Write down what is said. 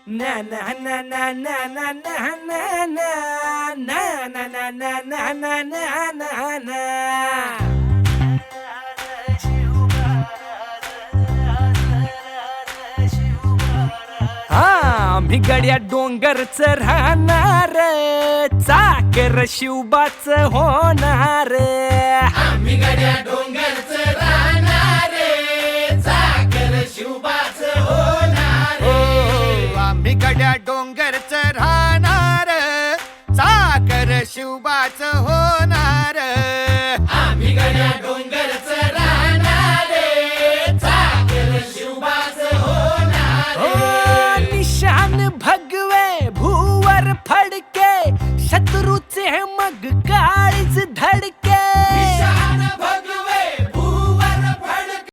ना ना ना ना ना ना ना ना ना ना ना ना ना ना ना ना ना. हा मी गड्या डोंगरच राहणार, चाकर शिवबाच होणार. आम्ही गड्या डोंगर